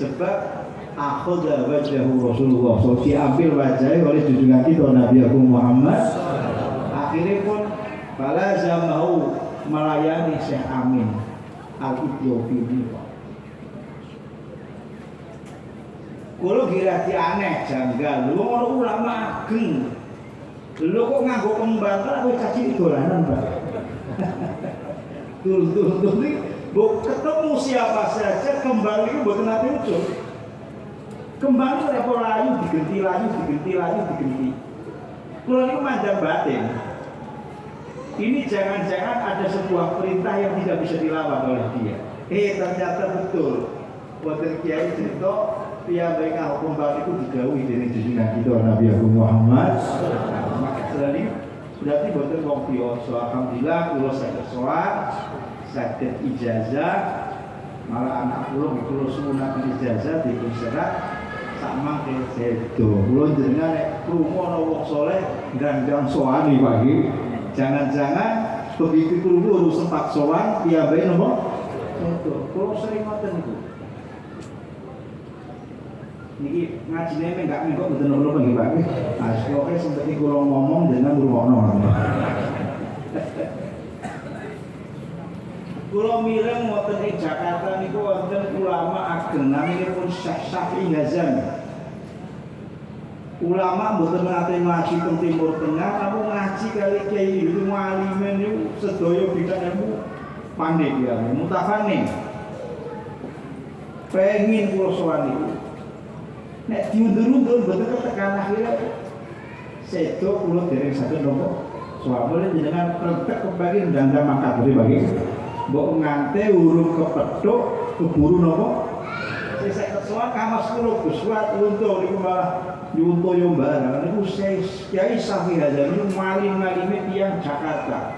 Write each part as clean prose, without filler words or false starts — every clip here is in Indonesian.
Sebab akhadha wajhahu Rasulullah, so diambil wajahnya oleh junjungan kita Nabi Agung Muhammad. Akhirnya pun balaza mau melayani Syekh Amin Al-Ethiopi ini. Kalau kira aneh janggal, lu orang ulama ageng, lu kok nganggo kembang kan aku caci dolanan Pak. Tuh nih, ketemu siapa saja kembang itu buat nanti muncul. Kembang itu level layu digenti. Kalau ini mandang batin. Ini jangan-jangan ada sebuah perintah yang tidak bisa dilawan oleh dia. Ternyata betul. Boten kiai cerita dia mereka kembang itu digawi dari junjungan kita Nabi Agung Muhammad. Maka berarti boten wong biasa. Alhamdulillah kula saged sholat, saged ijazah, malah anak kula sunatan ijazah dipun serat sama ke sedo. Kula jenengan nek krungu ana wong saleh gandang soani pagi. Jangan-jangan begitu krungu urus sempat sowan piambai napa? Sedo. Kula sering ngoten niku. Niki ngajine enggak minggu mboten napa nggih Pak. Asloke sempet kula ngomong dengan ngrungokno. Kula mireng wonten ing Jakarta niku wonten ulama ageng naminipun Syekh Syafi'i Hazan. Ulama mboten nate ngaji teng Timur Tengah, namun ngaji kali kiai itu mualimen niku sedaya bidang ilmu pandai ya, mutafane. Pengin kula sowan niku. Nek diundur-undur betul tekan akhirnya sedo kula dereng saged nopo soalnya jenengan rentek kebagi ndang makat bagi mbok ngante urung kepethuk keburu nopo sesek kesuwan kamas kula Guswat untu niku malah diuntu yo barang niku Kiai Syafi'i Hazan niku maling-malime tiyang Jakarta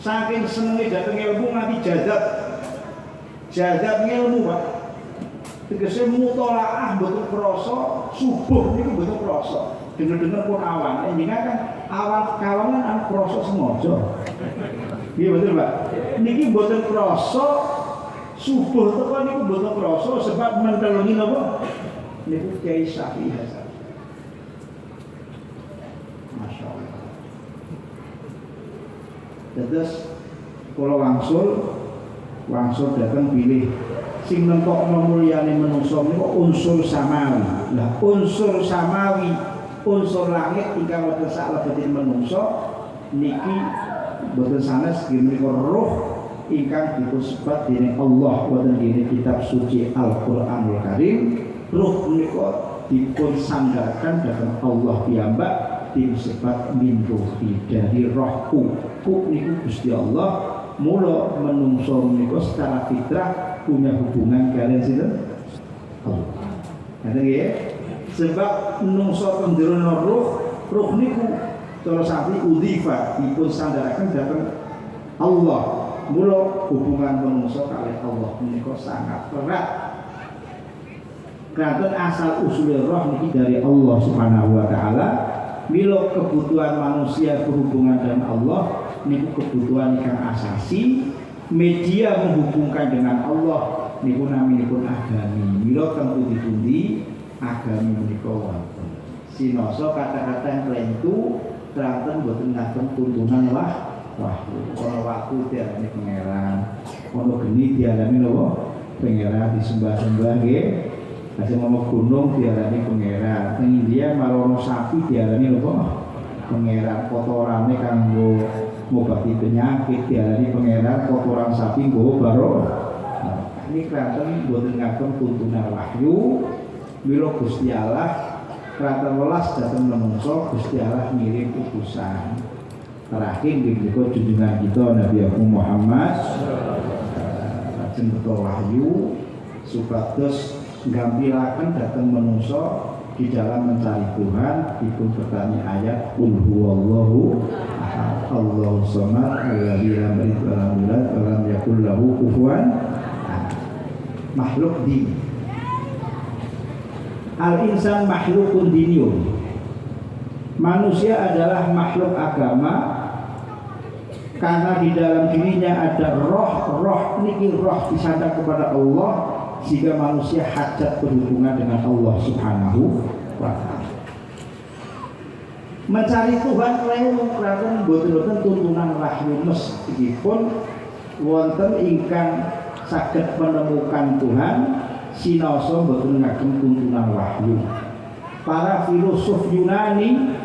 saking senenge dhateng ilmu nganti jazab ilmu Pak. Tegese mutolaah betul krasa subuh niku betul krasa. Dengar-dengar pun awan. Jenengan kan awan kawangan an krasa sengaja. Iya betul Pak. Niki betul krasa subuh teko niku betul krasa sebab mentelungi napa? Niku Kiai Syafi'i Hazan. Masyaallah. Terus kula wangsul datang pilih sing nentokno mulyane manungsa niku unsur samawi. Lah unsur samawi, unsur langit ingkang wonten saklebeting manungsa niki boten sanes menika roh ingkang dipunsebat dening Allah wonten dene kitab suci Al-Qur'anul Karim. Roh menika dipun sandarkan dhateng Allah piyambak dipunsebat min ruhi dari rohku. Ku niku Gusti Allah. Mula menungsa menika secara fitrah punya hubungan kalian sinten? Allah. Ngaten nggih. Sebab menungsa penjerono ruh niku cara sami udhifa dipun sandaraken dhateng Allah. Mula hubungan menungsa kalih Allah menika sangat erat. Kanten asal usul roh niki dari Allah Subhanahu wa taala. Mila kebutuhan manusia berhubungan dengan Allah niku kebutuhan yang asasi. Media menghubungkan dengan Allah niku naminipun agami. Mila teng pundi-pundi agami menika wonten. Sinoso kata-kata yang klentu teranten boten ngagem tuntunan wahyu. Ana watu diarani pangeran, ana geni diarani napa? Pangeran disembah-sembah nggih. Asal mau gunung diarani pangeran. Teng India marono sapi diarani napa? Pangeran. Kotorane kanggo ngobati penyakit diarani pangeran. Kotoran sapi nggo baro. Ini kanten boten ngagem tuntunan wahyu. Mila Gusti Allah kraton welas dhateng manungsa Gusti Allah ngirim utusan. Terakhir menika junjungan kita Nabi Muhammad lajeng beto wahyu supados nggampilaken dhateng manungsa di dalam mencari Tuhan. Dipun bertanya ayat qul huwallahu ahad Allahu samad alladzi lam yalid wa lam yulad wa lam yakul lahu kufuwan ahad. Makhluk din. Al-insan makhlukun diniyun. Manusia adalah makhluk agama karena di dalam dirinya ada roh niki roh disandar kepada Allah sehingga manusia hajat berhubungan dengan Allah Subhanahu wa taala. Mencari Tuhan klewu kraton boten-boten tuntunan wahyu meskipun wonten ingkang saged menemukan Tuhan sinaosa boten ngagem tuntunan wahyu. Para filosof Yunani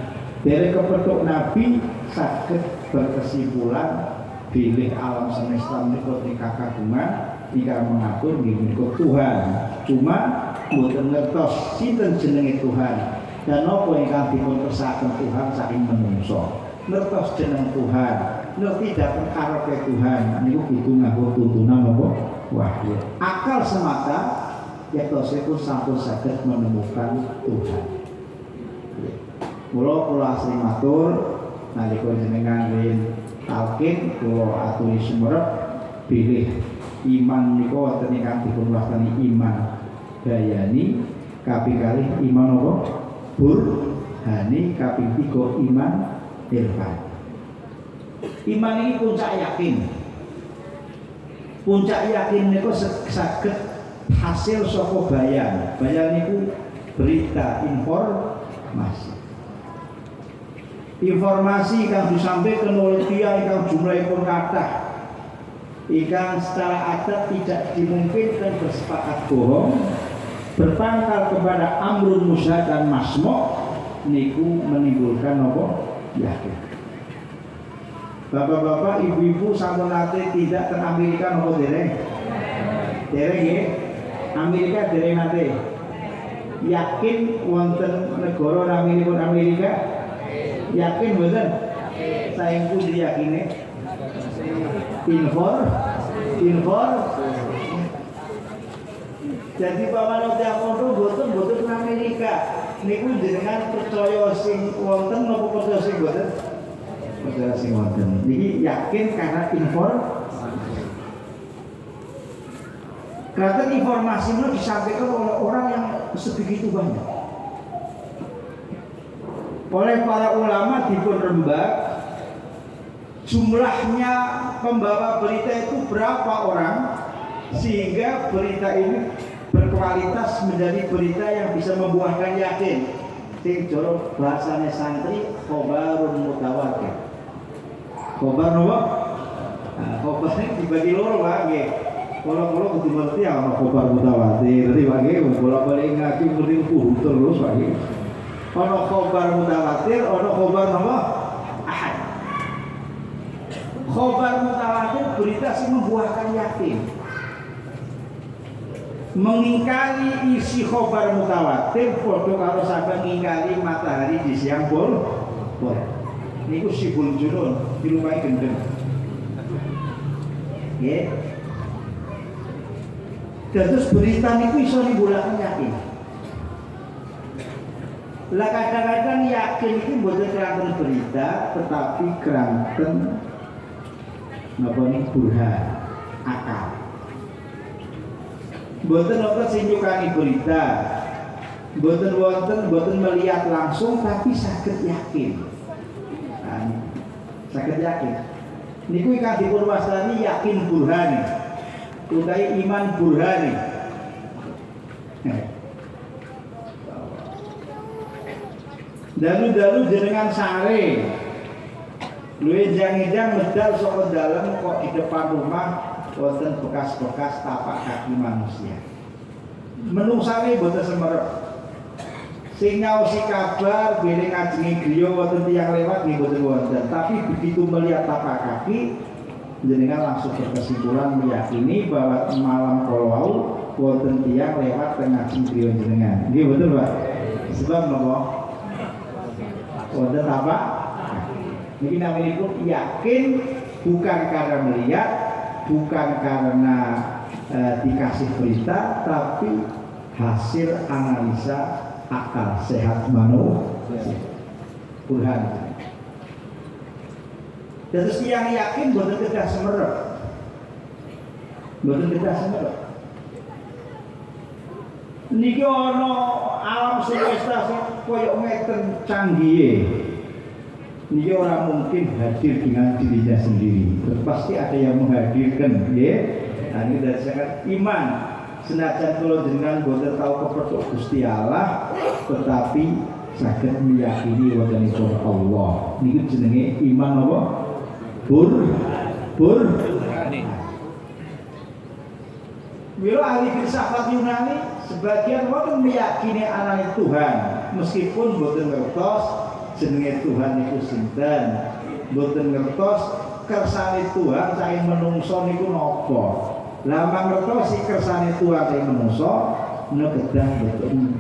dari kepethuk Nabi saged berkesimpulan bilih alam semesta menika kekagungan ingkang mengatur nggih Tuhan. Cuma boten ngertos sinten jenenge Tuhan dan apa ingkang dipun kersakaken Tuhan saking menungso. Ngertos jeneng Tuhan, ngerti dhateng karepe Tuhan niku kudu nganggo tuntunan apa? Wahyu. Akal semata yektosipun sampun saged menemukan Tuhan. Kula asring matur nalika jenengan rin talqin kula aturi sumerep bilih iman niku wonten ingkang dipun wastani iman dayani, kaping kalih iman apa? Burhani, kaping 3 iman irfan. Iman ini puncak yakin. Puncak yakin niku saged hasil saka bayan. Bayan niku berita, informasi. Informasi yang disampaikan oleh dia yang jumlahipun kathah, yang secara adat tidak dimungkinkan bersepakat bohong, berpangkal kepada amrun musyad dan masmo, niku menimbulkan apa? Yakin. Bapak-bapak, ibu-ibu sampun nate tidak ke Amerika nopo dereng? Dereng nggih. Amerika dereng nate. Yakin wonten negara naminipun Amerika? Yakin mboten? Saengku diyakine. Infor. Jadi paman tiap kono boten Amerika. Niku jenengan percaya sing wonten napa percaya sing boten? Percaya sing wonten. Niki yakin karena karena informasi itu disampaikan oleh orang yang sebegitu banyak. Oleh para ulama dipun rembag, jumlahnya pembawa berita itu berapa orang sehingga berita ini berkualitas menjadi berita yang bisa membuahkan yakin. Sing jorok bahasanya santri khobarun mutawatir. Khobar apa? Nah, khobar ini dibagi loro Pak nggih. Kula kudu ngerti ana khobar mutawatir. Dadi Pak nggih kula bali ngaji ngerti terus Pak nggih. Ana khobar mutawatir, ana khobar apa? Ahad. Khobar mutawatir berita sing membuahkan yakin. Mengingkari isi khobar mutawatir padha karo sampeyan ngingkari matahari di siang bolong. Niku sibul junun dilumahi gendeng. Nggih. Terus berita niku iso nimbulaken yakin. Lah kadang-kadang yakin itu mboten keranten berita, tetapi keranten napa nih burhan, akal. Mboten wonten sing nyukani berita, mboten melihat langsung, tapi saged yakin. Saged yakin. Niku ingkang dipun wastani yakin burhani, utawi iman burhani. Dalu-dalu jenengan sare luwih jang-jang medal saka dalem kok di depan rumah wonten bekas-bekas tapak kaki manusia. Menungsane boten semerep. Sing ngaosi kabar bilih ngajengi griya wonten tiyang lewat nggih boten wonten, tapi begitu melihat tapak kaki jenengan langsung berkesimpulan meyakini bahwa malam kalau wonten tiyang lewat tengah griya jenengan. Nggih betul Pak. Sebab napa? Wonten apa? Ini namanya itu yakin bukan karena melihat, bukan karena dikasih berita, tapi hasil analisa akal sehat manusia. Burhan. Terus yang yakin boten kedah semerep. Boten kedah semerep. Niki ana alam semesta sing koyo ngeten canggih. Niki ora mungkin hadir dengan dirinya sendiri. Pasti ada yang menghadirkan, nggih. Nah, ini dari sangat iman. senajan kula jenengan boten tau kepethuk Gusti Allah tetapi saged meyakini wontenipun Allah. Niku jenenge iman apa? Mila ahli filsafat Yunani sebagian wonten meyakini anane Tuhan meskipun boten ngertos jenenge Tuhan niku sinten, boten ngertos kersane Tuhan saking menungso niku napa. Lah mangertos si kersane Tuhan saking menungso menika kedah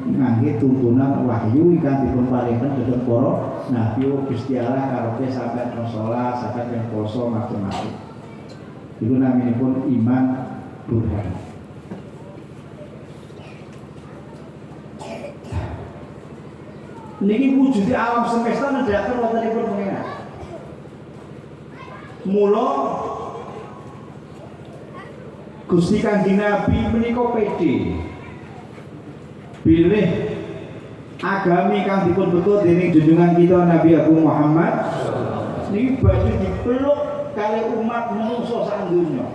ngangge tuntunan wahyu ingkang dipun paringaken dhateng para nabi Gusti Allah karepe sampeyan salat, sampeyan poso macam-macam. Iku naminipun iman burhan. Niki wujude alam semesta nedhaken wontenipun pengenan. Mula Gusti Kanjeng Nabi menika pede bilih agami kang dipun betul dening junjungan kita Nabi Agung Muhammad niki badhe dipeluk kali umat manungsa sak donya.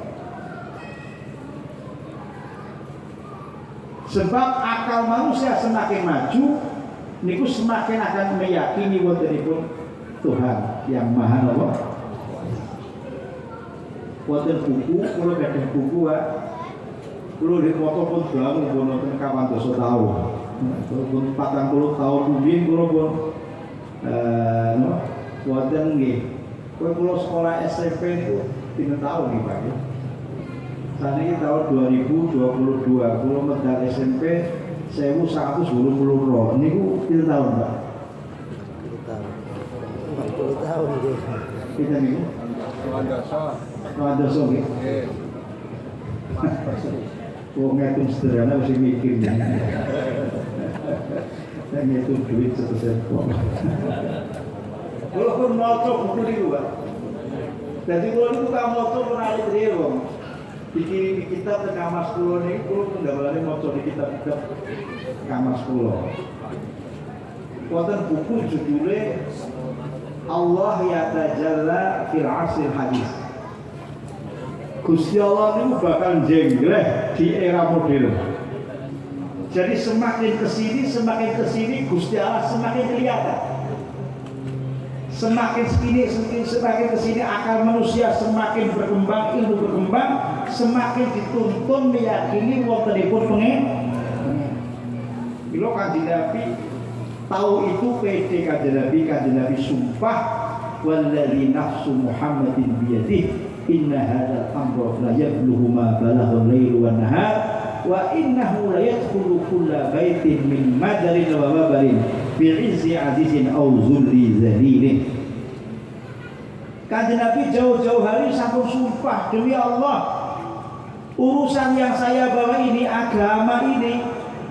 Sebab akal manusia semakin maju niku semakin akan meyakini wontenipun Tuhan yang Maha Allah. Wonten buku, kula gadah buku wae. Kula nek foto pun bangun pun wonten kawan dosa tahu. Pun 40 tahun rumiyin kula pun wonten nggih. Kula sekolah SMP niku 3 tahun nggih Pak. Saniki tahun 2022 kula medal SMP 1182 niku 3 tahun Pak. 40 tahun nggih. Kita niku Wandoso nggih. Wong ngitung sederhana mesti mikir. Saya ngitung duit sebesar kok. Kalau pun maca buku niku Pak. Dadi kula niku tak maca menawi triye wong. Iki kitab teng Kamas kula niku kula pendamane maca di kitab-kitab Kamas kula. Wonten buku judule Allah Yatajalla fil Asril Hadis. Gusti Allah itu bakal jenggleh di era modern. Jadi semakin kesini Gusti Allah semakin kelihatan. Semakin kesini akal manusia semakin berkembang, ilmu berkembang, semakin dituntun meyakini wontenipun pengen. Bila Kanjeng Nabi tahu itu pede Kanjeng Nabi sumpah walladzi nafsu Muhammadin biyadihi inna hadzal amra la yablughu ma balagha al-lailu wan nahar wa innahu la yadkhulu kulla baitin min madarin wa wabarin bi'izzi azizin aw zulli zalilin. Kanjeng Nabi jauh-jauh hari sampun sumpah demi Allah urusan yang saya bawa ini, agama ini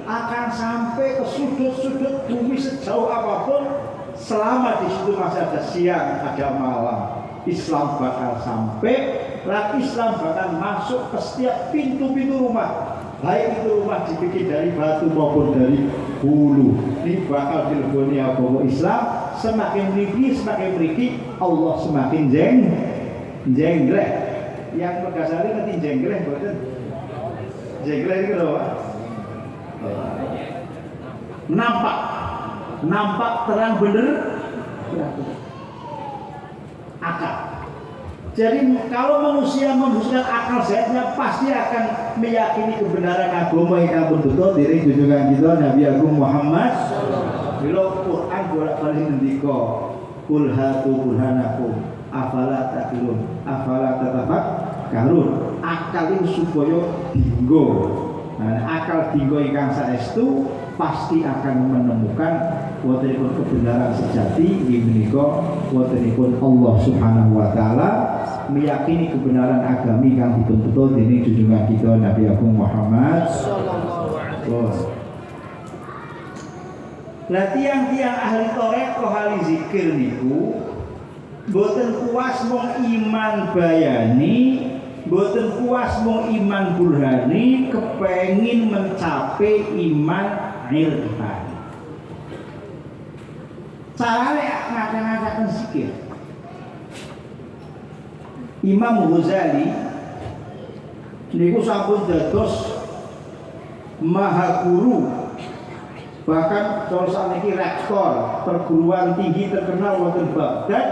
akan sampai ke sudut-sudut bumi sejauh apapun selama di situ masih ada siang, ada malam. Islam bakal sampai, Islam bakal masuk ke setiap pintu-pintu rumah. Baik itu rumah dibikin dari batu maupun dari bulu. Ini bakal dileboni agama Islam. Semakin meriki, Allah semakin jenggleh. Yang berdasarnya nanti jenggleh, betul? Jenggleh itu apa? Nampak terang bener. Akal. Jadi kalau manusia membutuhkan akal sehatnya pasti akan meyakini kebenaran agama yang betul dari junjungan kita Nabi Agung Muhammad. Bila Quran bolak-balik ngendika, "Qul hatu burhanakum afala taqilun afala tatafakkarun." Akal itu supaya dinggo. Nah, akal dinggo ingkang saestu pasti akan menemukan wontenipun kebenaran sejati inggih menika wontenipun Allah Subhanahu wa taala, meyakini kebenaran agami kang dituntut dening junjungan kita Nabi Agung Muhammad sallallahu alaihi wasallam. Lah tiang-tiang ahli tarekah ahli zikir niku boten puas mung iman bayani, boten puas mung iman burhani, kepengin mencapai iman irfan. Carane ngata-ngataken zikir. Imam Ghazali niku sampun dados maha guru, bahkan kalau saat ini rektor perguruan tinggi terkenal wonten Baghdad,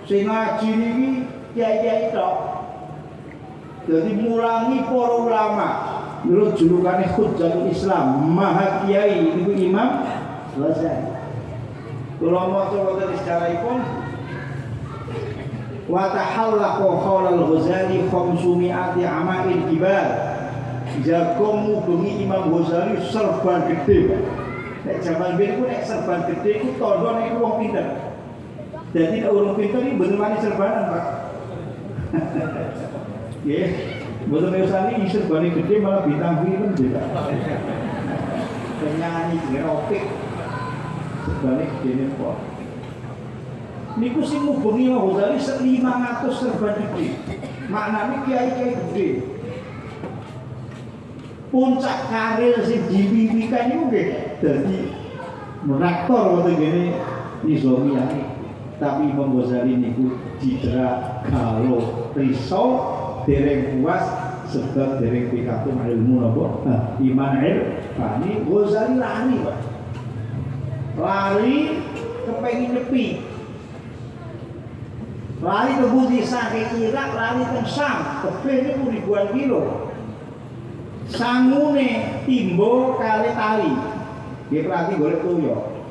sing ngaji niki kiai-kiai tok. Jadi mulangi para ulama. Menurut julukannya Hujjatul Islam, maha kiai itu Imam Ghazali. Kalau mau coba dari sejarahipun, wa tahallaqa qaulal Ghazali 500 ama'il jibal. Jago ngubengi Imam Ghazali serban gede. Nek zaman biyen ku nek serban gede ku tandha nek wong pinter. Jadi nek wong pinter iki bener wani serbanan, Pak. Nggih. Mboten Ghazali serbane gede malah bintang film juga. Penyanyi jenenge Opik. Serbane gede kok. Niku sing ngubengi Imam Ghazali 500 serban gede. Maknane kiai-kiai gede. Puncak karir sing diwiwikan niku nggih dadi rektor wonten kene Nizamiyah. Tapi Imam Ghazali niku didra karo risau dereng puas sebab dereng pikantuk ilmu napa iman irfani. Ghazali lari Pak. Lari kepengin nyepi. Lari ke budi saking Irak, lari ke Syam, kepengin ribuan kilo. Sangune timbo kali tali. Dia berarti golek toyo.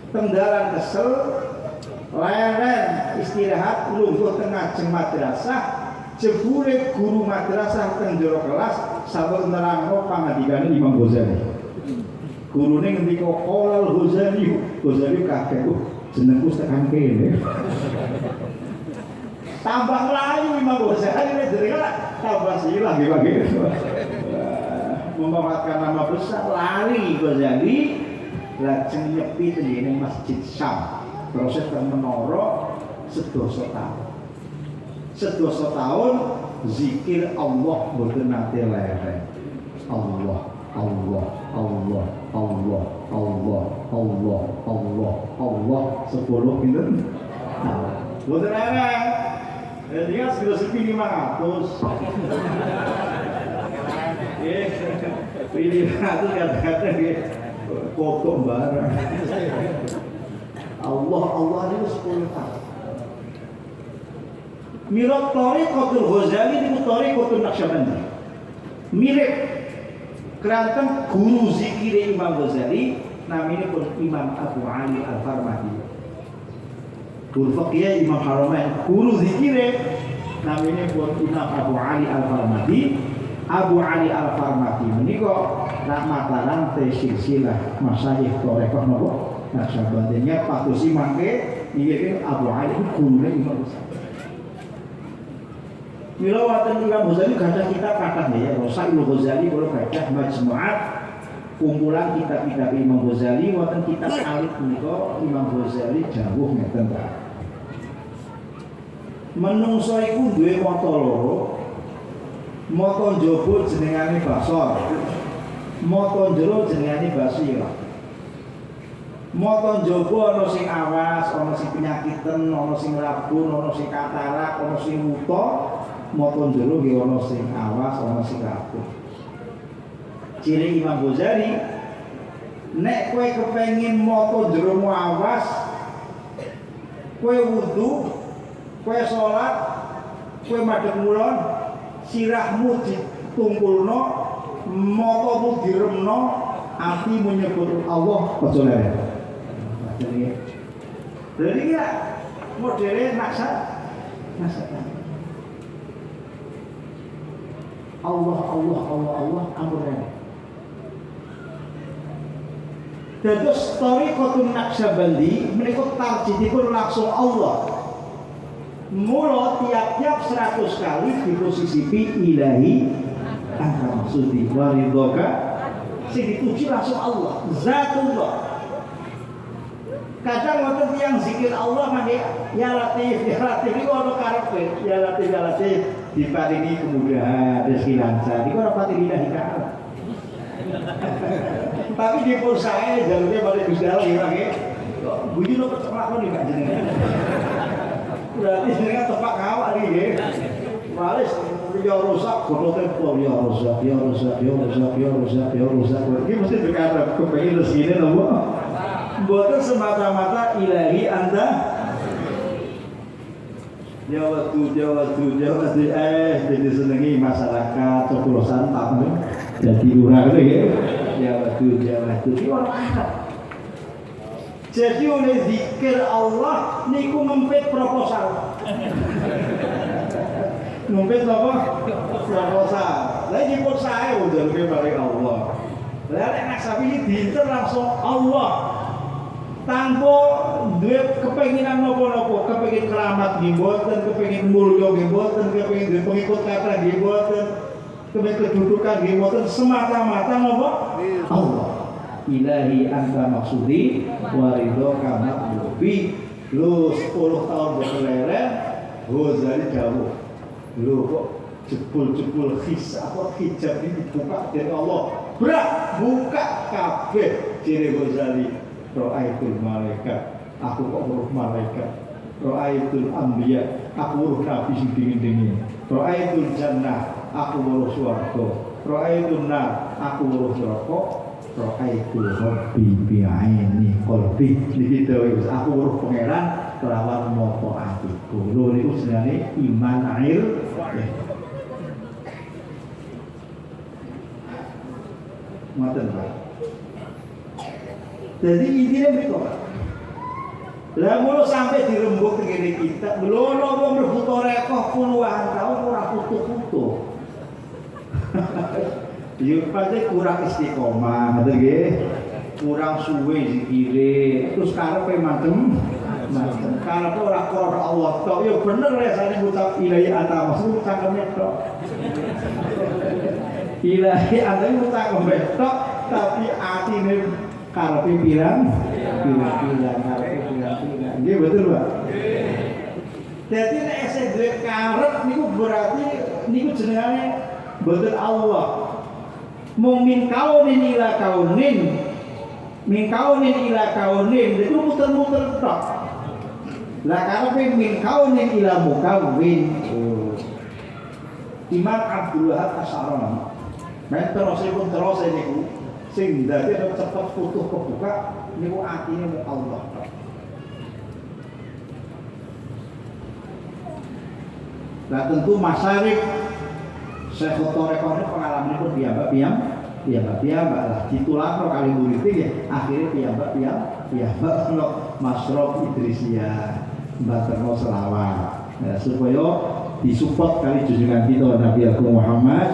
Tenggalan kesel, leren istirahat lungguh tengah jeng madrasah, jebule guru madrasah teng jero kelas sabar nerangno pangandikane Imam Ghazali. Gurune ngendika qolal Ghazali, Ghazali kaget jenengku tekan kene. Tambah melayu Imam Ghazali jenenge tambah silang nggih memanfaatkan nama besar lari Ghazali lajeng nyepi tengene Masjid Syam. Proses teng menara sedoso tahun zikir Allah boten nate lereng. Allah Allah Allah Allah Allah Allah Allah Allah 10 pinten boten lereng. Dia sudah sepi 500. Pilih itu kata-kata potong barang. Allah itu 10 tahun. Mirip Thariqatul Ghazali niku Thariqatul Naqsyabandi. Mirip keranten guru zikir Imam Ghazali namanya pun Imam Abu Ali Al-Farmadi. Guru fakih Imam Haramain, guru zikir namanya pun Imam Abu Ali Al-Farmadi. Abu Ali Al-Farmadi menika rahmatan te silsilah masyayikh Thariqah napa Naqsyabandinya patusi mangke nggih Abu Ali gurune Imam Ghazali. Mila wonten Imam Ghazali gadah kitab kathah ya, Rasailul Ghazali kula gadah majmu'at kumpulan kitab-kitab Imam Ghazali wonten kitab alit menika Imam Ghazali dawuh ngeten ta. Menungso iku duwe mata loro. Mata njaba jenengane basar. Mata njero jenengane basira. Mata njaba ana sing awas, ana sing penyakiten, ana sing rabun, ana sing katarak, ana sing wuta. Mata njero nggih ana sing awas, ana sing rabun. Ciri Imam Ghazali nek kowe kepengin mata jeromu awas, kowe wudu, kowe salat, kowe madhep mulon, sirahmu ditungkulno, matamu diremno, atimu nyebut Allah aja lereng. Jadi ya modele naksa. Allah ampun. Dados Thariqatul Naqsyabandi menika tarjihipun langsung Allah. Mula tiap-tiap 100 kali diposisipi ilahi anta maksudi waridhoka sing dituju langsung Allah, zatullah. Kadang wonten tiyang zikir Allah mangke ya Latif iku ana karepe ya Latif diparingi kemudahan rezeki lancar iku ora pati lillahi ta'ala. Tapi di pun saya jalurnya balik Gusti Allah nggih bunyi lo kecemplak lo nih Kak jenengan. Berarti jenengan tepak ngawak nggih. Walis ya rusak kono tempo ya rusak ya rusak ya rusak ya rusak ya rusak iki mesti berkata kepengin rezekine nopo mboten semata-mata ilahi anda Jawa tu jadi senengi masyarakat coklosan tak jadi urang ya Jawa tu iki orang Arab. Jadi oleh zikir Allah niku ngempit proposal. Ngempit apa? Proposal. Lah nyebut saya udah lebih baik Allah. Lah nek sapi dinten langsung Allah. Tanpa duwe kepenginan nopo-nopo, kepengin keramat nggih mboten, kepengin mulya nggih mboten, kepengin duwe pengikut kathah nggih mboten, kepengin kedudukan nggih mboten, semata-mata nopo? Allah. Ilahi anta maksudi warido kama lubi lu 10 tahun berkeleren Ghazali jauh lu kok jebul-jebul hijab ini dibuka dari Allah buka kabeh jere Ghazali ro'aitul malaikat aku kok huruf malaikat ro'aitul anbiya aku huruf nabi sing dingin-dingin ro'aitul jannah aku huruf swarga ro'aitul nar aku huruf neraka ro'aitul rabbi bi'aini qalbi niki dawuh aku weruh pangeran kelawan mata atiku lho niku jenenge iman air ngoten Pak. Jadi intinya begitu Pak. Lah mulo sampai dirembuk ngene kita lho wong mlebu tarekah puluhan tahun ora putu-putu. Yo pasti kurang istiqomah, ngoten nggih. Kurang suwe zikire, terus karepe macem. Karepe ora karo Allah tok. Yo bener rasane ngucap ilahi anta maksud cangkeme tok. Ilahi anta ngucap tok, tapi atine karepe pirang karepe pirang. Nggih betul, Pak. Jadi nek esih duwe karep niku berarti niku jenenge mboten Allah. Min kaunin ila kaunin itu muter-muter tok. Lah karepe min kaunin ila mukawin. Imam Abdul Wahab Asy'arani. Men terus niku sing dadi cepet putuh kebuka niku atine mu Allah tok. Lah tentu masyarakat Syekh Torekone pengalaman pun piyambak lah ditulak kali murid ya akhirnya piyambak kalau Masrof Idrisiyah mbaterno selawat supaya disupport kali junjungan kita Nabi Agung Muhammad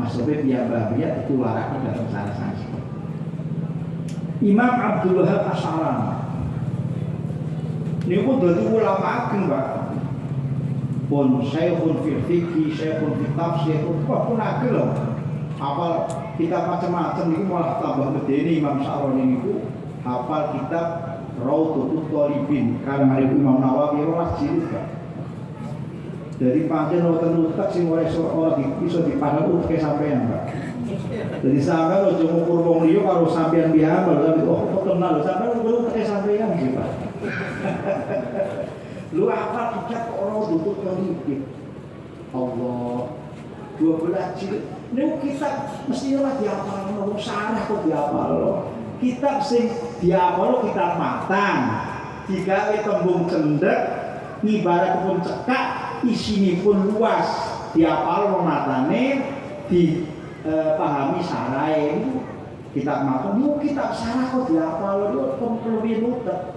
Masrof piyambak ditulak datang sana. Imam Abdul Wahab Asy'arani niku dadi ulama ageng Pak. Pun syekhun fil fikih, syekhun fil tafsir, pun ageng lho. Hafal kitab macam-macam niku malah tambah medeni Imam Sya'rani niku hafal kitab Raudhatul Thalibin karangan Imam Nawawi ora jilid Pak. Jadi pancen wonten utek sing ora iso dipandang uteke sampean Pak. Jadi sampean aja ngukur wong liya karo sampean piyambak lho kok kenal sampean ngukur uteke sampean iki Pak. Lu apa kita orang duduk terlibat Allah 12 jilid ini kitab mestinya dihafal lo sarah kok dihafal lo kitab sing dihafal kitab matang digawe tembung cendek ibarat pun cekak isine pun luas dihafal lo matane dipahami sarai itu kitab matang itu kitab sarah kok dihafal lo lebih mudah.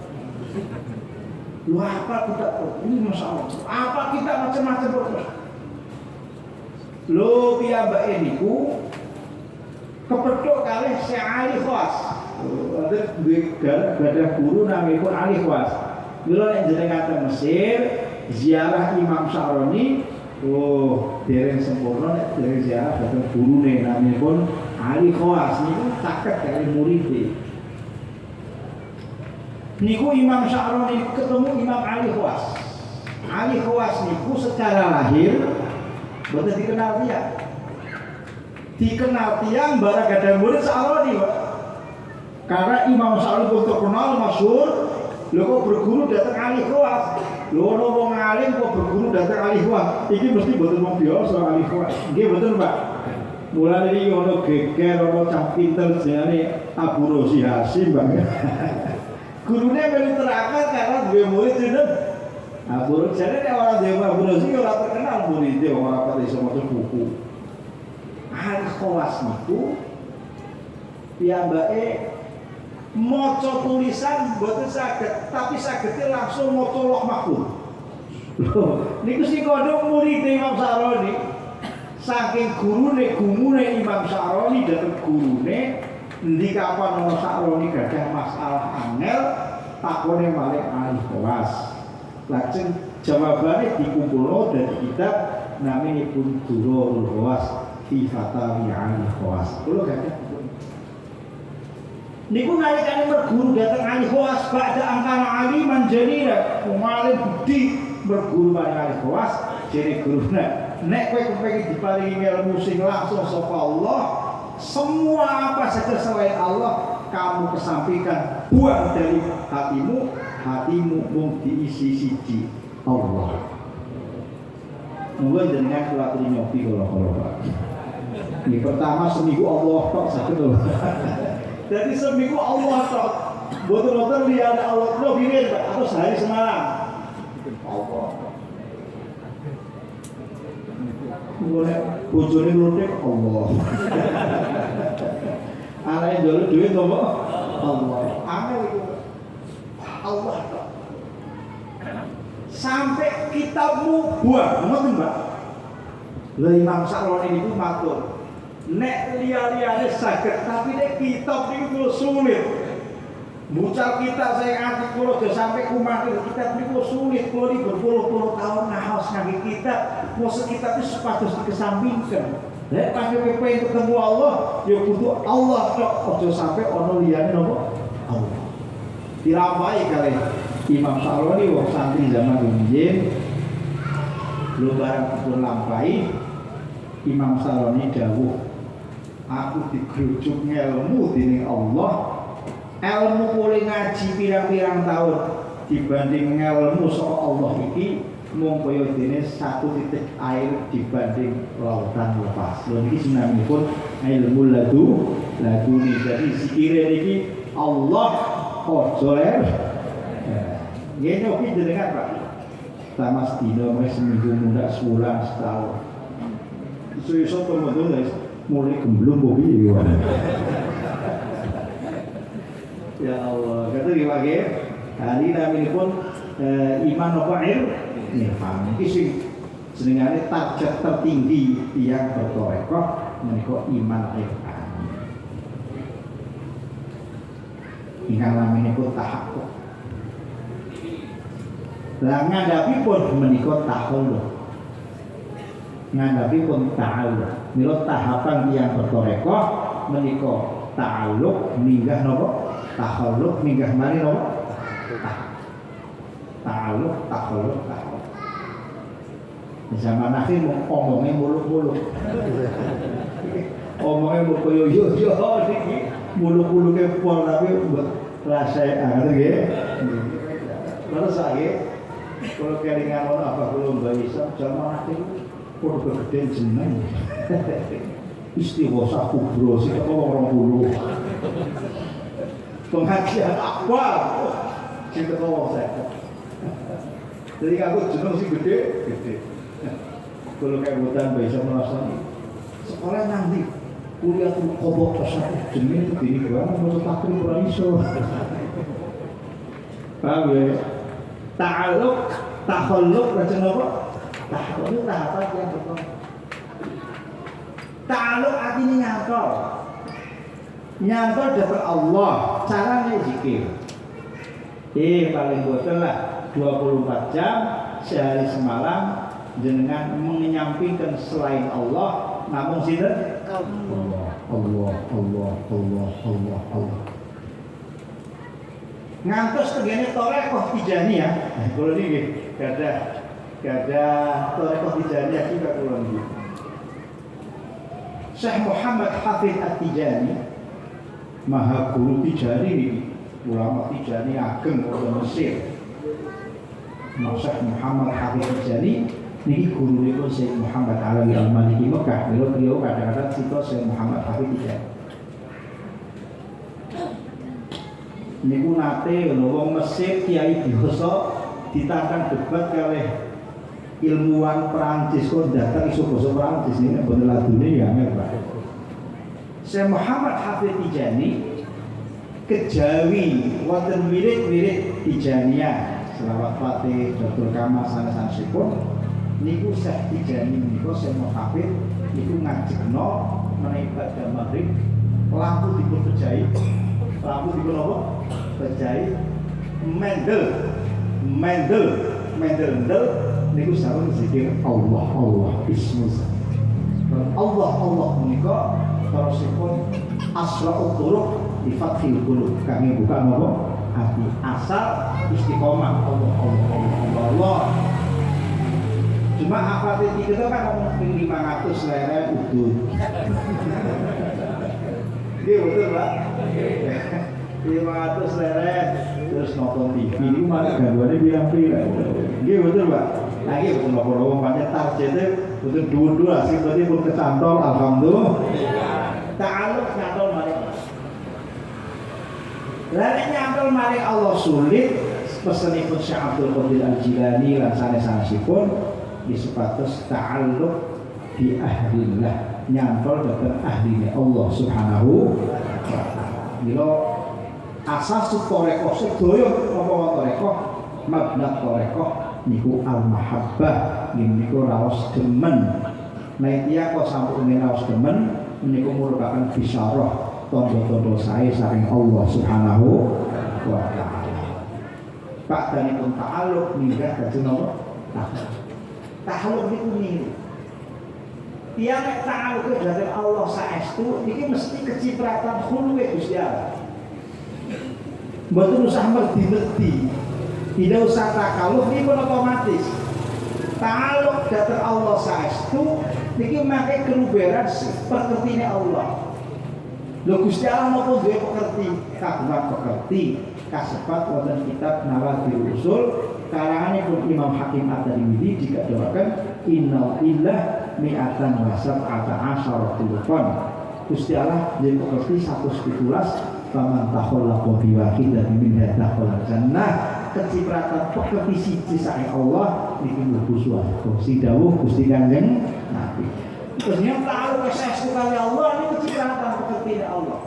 Lu apa kita ini masalah apa kita macam-macam terus lu piyambak niku kepethuk kalih Syekh Ali Khawas ada gadah guru namanya Ali Khawas mila nek jenengan teng Mesir ziarah Imam Sya'rani dereng sempurna nek dereng ziarah gadah gurune namanya Ali Khawas niku saged kali murid niku Imam Sya'rani ketemu Imam Ali Khawas. Ali Khawas niku secara lahir boten dikenal dia. Dikenal tiang barang gadah murid Sya'rani, Pak. Karena Imam Sya'rani pun terkenal masyhur, lho kok berguru datang Ali Khawas. Lho ono wong alim kok berguru datang alihwan. Iki mesti boten wong biasa alihwan. Nggih boten, Pak. Mulane iki ono geger ono cah pinter jenenge Abu Rosi Hasim, Pak. Gurune melu terakat karena duwe murid jeneng Abu Rosi. Jadi orang duwe Abu Rosi ora terkenal muridé ora pati iso maca buku. Al-Khawas niku piyambake maca tulisan mboten saged, tapi sagede langsung maca Lauh Mahfuz. Niku sing kodhong murid Imam Sa'roni. Saking gumune Imam Sa'roni dhateng gurune endi kapan ana Sa'roni gadah masalah angel takone malih Al-Khawas. Lajeng jawabane dikumpulno dadi kitab naminipun Durrul Khawas fi Fatawi Al-Khawas. Kula gadah niku nalikane berguru dateng Al-Khawas ba'da angkana aliman jalila umalim budi berguru marang Al-Khawas jere gurune nek kowe kepengin diparingi ilmu sing langsung saka Allah semua apa saja selain Allah kamu kesampingkan buang dari hatimu mung diisi siji Allah. Monggo jenengan kula aturi nyobi kula Pak. Ini pertama seminggu Allah tok saged lho. Jadi seminggu Allah tok. Boten-boten liyane Allah lho piye Pak atau sehari semalam. Allah. Boleh bojone nglutik Allah. Anake njaluk duit apa? Allah. Angel iku. Allah tok. Sampai kitabmu buang, ngoten Mbak. Lha Imam Sa'roni niku matur, nek liya-liyane saged tapi nek kitab niku sulit. Mucal kitab saya nganti kula aja sampai kumatir kitab niku sulit. Kula iki berpuluh-puluh tahun ngaos ngangge kitab, mosok kitab iki sepados dikesampingkan. Lek pas kowe ketemu Allah, ya kudu Allah tok, aja sampai ana liyane napa? Allah. Dirampai kali Imam Sa'roni wong santri zaman rumiyin lho barang pun lampahi Imam Sa'roni dawuh aku digrujuk ngelmu dening Allah ilmu boleh ngaji pirang-pirang tahun dibanding ngelmu saka Allah iki mung kaya dene satu titik air dibanding lautan lepas. Lho iki jenengipun ilmu laduni. Jadi sikire iki Allah aja ler. Nggih nyobi jenengan Pak. Sama sedina wis seminggu mundak sebulan setahun. Iso-iso komodo guys mulai gemblung kok piye wae. Ya Allah, kata gimana? Hari ini pun iman apa irfan. Iki sing jenengane target tertinggi yang bertorekoh menika iman irfan. Ingkang namine pun tahakkuk. Lah ngadapi pun menika tahallul. Ngadapi pun ta'alluq. Mila tahapan yang bertorekoh menika ta'alluq minggah napa? Tahalluk minggah mari napa? Ta'alluq, tahalluk. Zaman akhir omongnya muluk-muluk. Omongnya muluk yo iki muluk-muluke pol tapi rasa ngono nggih. Terus saya kalau kelingan ono apa kula mbah Isa zaman akhir padha gedhen jeneng. Istighosah kubro sik kok 20. Pengajian akbar sing teko wong seket. Jadi aku jeneng sing gede. Kalau kayak buatan bisa merasa sekolah nanti kuliah tuh kobok satu jeneng itu gini banget mau takdir kurang iso. Paham ya? Ta'alluq, tahalluk macam apa? Tahalluk tahapan yang betul. Ta'alluq artinya nyantol. Nyantol dapat Allah, caranya zikir. Paling boten lah 24 jam sehari semalam dengan menyampingkan selain Allah, namun sinten Allah. Ngantos tegene Thariqah Tijaniyah. Kula niki gadah Thariqah Tijaniyah juga kula niki. Syekh Muhammad Hafidz At-Tijani, Maha Guru Tijani niki, ulama Tijani ageng wonten Mesir. Syekh Muhammad Hafidz Tijani niki gurunipun Syekh Muhammad Alawi Al-Maliki Mekah. Beliau kadang-kadang cita Syekh Muhammad Hafidz Tijani. Niku nate wong Mesir kiai biasa ditantang debat kalih ilmuwan Perancis kok datang iso basa Perancis ini boten ladune ya angel Pak. Syekh Muhammad Hafidz Tijani kejawi wonten wirid-wirid Tijaniyah selawat Fatih Dr. Kamal sanes-sanesipun niku Syekh Tijani niku Syekh Muhammad niku ngajekno menawi badhe maghrib lampu dipun pejahi lampu dipun apa? Pejahi Mendel niku sareng zikir Allah Bismillah. Allah menika terusipun asra'ut turuq di fathil qulub. Kami buka napa? Hati. Asal istiqomah Allah. Cuma apa itu kan ngomong 500 lere udud. Nggih betul, Pak. 500 lere terus nonton TV itu malah gangguannya pirang-pirang. Nggih betul, Pak. Nah, ini betul apa-apa banyak targetnya betul dua-dua hasil berarti pun kecantol alhamdulillah. Ta'aluk nyantol mari. Lalu nyantol mari Allah sulit pesenipun Syekh Abdul Qadir Al-Jilani lan sanes-sanesipun disepatos ta'aluk bi ahlillah nyantol dhateng ahline Allah Subhanahu wa taala. Mila asas toreko sedaya apa toreko mabna toreko niku al-mahabbah niku raos demen. Nek iya kok sampun raos demen niku merupakan bisyarah tondo-tondo sae saking Allah Subhanahu wa taala. Pak danipun ta'aluk minggah dhateng napa? Ta'aluk niku niku. Tiyang nek ta'aluk dhateng Allah saestu iki mesti kecipratan khuluwe Gusti Allah. Mboten usah merdi-merdi. Tidak usah takaluf, ini pun otomatis. Ta'aluk dhateng Allah saestu niki mangke keluberan pekertine Allah. Lho Gusti Allah napa duwe pekerti? Kagungan pekerti kasebat wonten kitab Nawadirul Usul karanganipun Imam Hakim At-Tirmidzi jika doakan inna illah mi'atan wa sab'ata asyaratul qan. Gusti Allah duwe pekerti 117 faman takhallaqa bi wahidatin min hadza jannah. Kecipratan pekerti siji saking Allah niki mlebu swarga. Si dawuh Gusti Kanjeng Nabi. Terus yang tahu kesesu kali Allah ini kecipratan pekerti Allah.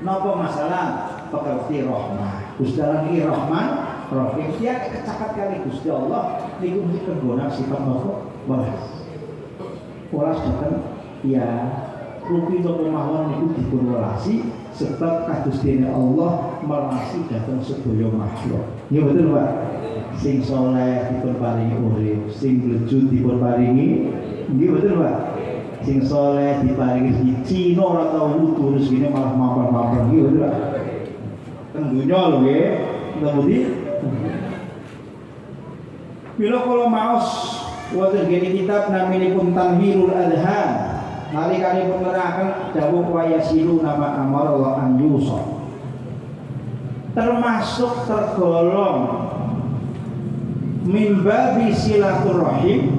Napa masalah pekerti rahmah. Gusti Allah iki Rahman, Rahim. Dia kecakat kali Gusti Allah niku mesti penggonan sifat napa? Welas. Welas boten ya rupi napa mawon niku dipun welasi sebab kados dene Allah melasi dhateng sedaya makhluk. Nggih betul Pak. Sing saleh dipun paringi urip, sing blejut dipun paringi. Nggih betul Pak. Sing saleh diparingi Cina ora tau wudu rezekine malah mampir-mampir. Nggih betul Pak. Teng donya lho nggih. Kemudian bila kalau maos wonten gene kitab naminipun Tanwirul Adhan. Nalikane pun neraken dawuh wayasilu nama amar wa an yusuf. Termasuk tergolong mimbabi silaturahim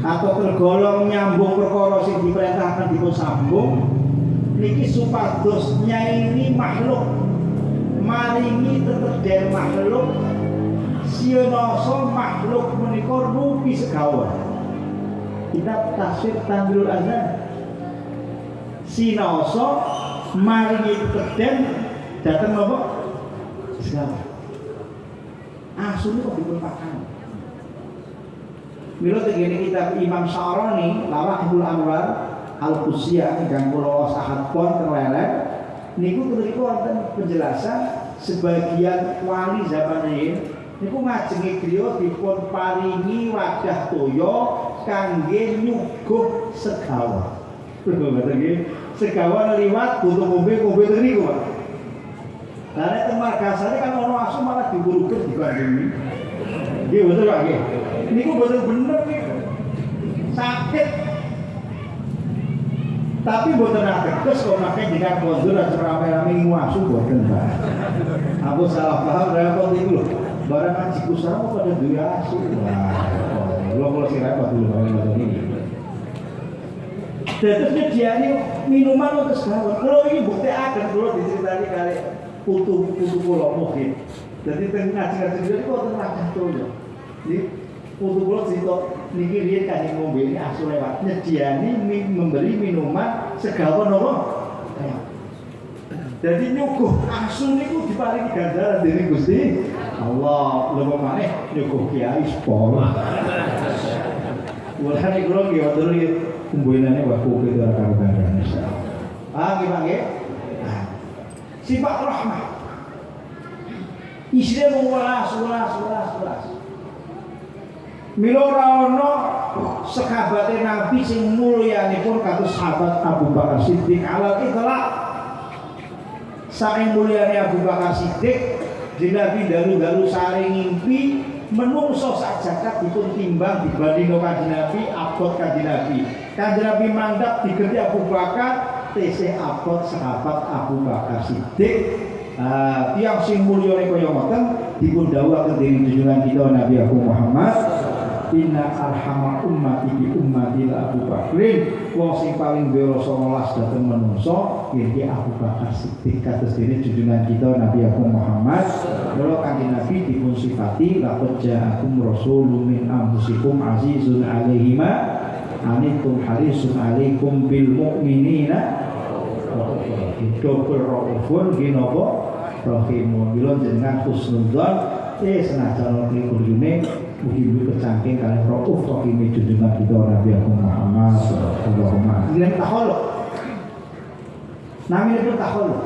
atau tergolong nyambung perkara sing diperintahkan dipun sambung niki supados nyaini makhluk maringi tetedhen makhluk sionasa makhluk menika rupi segawon. Kitab Tafsir Tanwirul Adhan sinaosa maringi tetedhen dhateng napa? Segawon. Asune kok dipun pakan. Mila tegene kitab Imam Syarani Lawahul Anwar Al-Qusiyah ingkang kula sahat pon terleleh niku ketika wonten penjelasan sebagian wali zaman riyin niku ngajengi griya dipun paringi wadah toya kangge nyuguh segawon. Lho ngoten nggih. Segawon liwat butuh ngombe teng niku, Pak. Lah nek teng margasane kan ono asu malah diburu-buru dibandingi. Nggih betul Pak nggih. Niku bener bener niku. Sakit. Tapi mboten ateges kok make dengan kondur aja rame-rame nguasu mboten, Pak. Aku salah paham repot iku lho. Barang ngaji kusara kok pada duwe asu. Wah, kalau si repot dulu kalau ini. Terus nyediani minuman untuk segala. Kalau ini bukti akan kalau diceritani kali putu kula mungkin. Jadi ngaji-ngaji itu kok tenang tuh ya. Ini putu kula cerita niki riyen kan ngombe ini asu lewat nyediani memberi minuman segala napa. Jadi nyuguh asu niku diparingi ganjaran dening Gusti Allah. Lha maneh nyuguh kiai sepol. Mulane kula nggih wonten iki kumbuinane wae kowe karo-karo insyaallah. Ah nggih Pak nggih. Sifat rahmah. Isine welas. Mila ora ana sahabate Nabi sing mulyanipun kados sahabat Abu Bakar Siddiq alal itlaq. Saking mulyane Abu Bakar Siddiq, Nabi dalu-dalu saring ngimpi menungso sak jagat dipun timbang dibanding Kanjeng Nabi, abot Kanjeng Nabi. Kanjeng Nabi mandap digerti Abu Bakar, tesih abot sahabat Abu Bakar Siddiq. Tiang sing mulyane kaya ngoten dipun dawuhaken dening junjungan kita Nabi Muhammad, inna arhamar ummati bi ummati la Abu Bakrin. Wong sing paling duwe rasa welas dhateng manungsa iki Abu Bakar Siddiq. Kados dene junjungan kita Nabi Muhammad. Mula Kanjeng Nabi dipun sifati laqad ja'akum rasulun min anfusikum azizun 'alaihi ma anittum harisun 'alaikum bil mu'minina double raufun ginapa rahimun. Bila jenengan husnudzon senajan kurune mugi-mugi kecangking kalian rauf rahim junjungan kita Nabi Muhammad sallallahu alaihi wasallam. Ini takhalluk. Namanya itu takhalluk.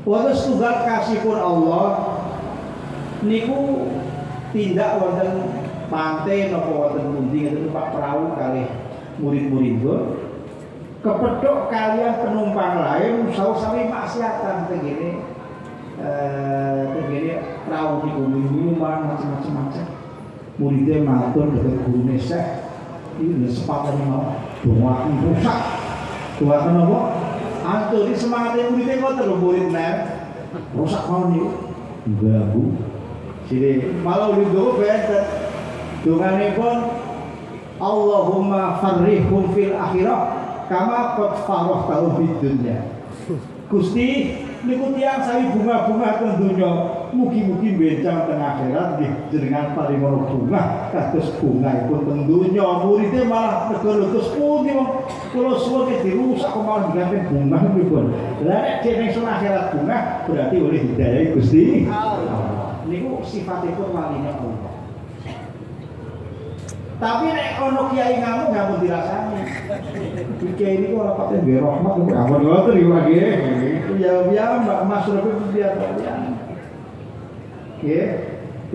Wonten setunggal kasihipun Allah niku tindak wonten pantai napa wonten pundi ngeten Pak perahu kalih murid-muridipun kepethuk kalian penumpang lain sawi-sawi maksiatan tengene perahu niku minuman macam-macam. Muridé matur dhateng gurune Syekh iki sepatane mau doa rusak. Doa napa? Antur iki semangate muridé ngoten lho murid nek rusak mau niku. Ganggu. Sire malah udah benten. Donganipun Allahumma farrihhum fil akhirah kama qad farahtahu fid dunya. Gusti niku tiyang sawi bunga-bunga teng donya, mugi-mugi bencang teng akhirat nggih jenengan paringono bunga kados bungahipun teng donya. Muridé malah negara terus pundi wong kula suwun dirusak kok malah diganti bunga pripun. Lah nek dene sun akhirat bunga berarti oleh hidayah Gusti Allah. Niku sifatipun waline Allah. Tapi nek ono kiai ngamuk nggak mau dirasani. Kiai ini kok rapatnya biar rahmat, apa ngoten iki lagi? Ya Mbak Mas Robi biar kalian. Nggih.